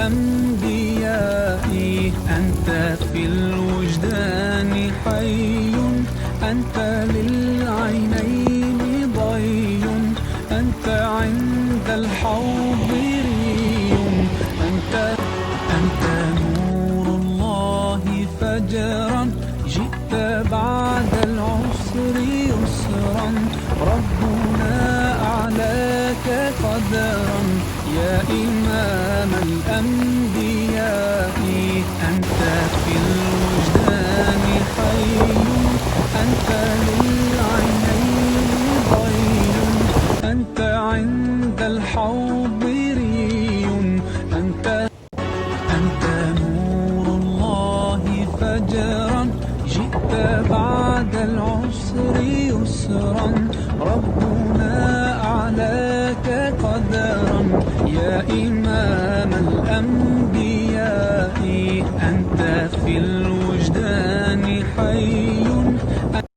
الأنبياء. أنت في الوجدان حي، أنت للعينين ضي، أنت عند الحوض ري. أنت نور الله فجرا، جئت بعد العسر يسرا، ربنا أعلاك قدرا يا إمام الأنبياء. أنت في الوجدان حي، أنت للعينين ضي، أنت عند الحوض ري. أنت نور الله فجرا، جئت بعد العسر يسرا، ربنا أعلاك قدرا يا إمام الأنبياء. أنت في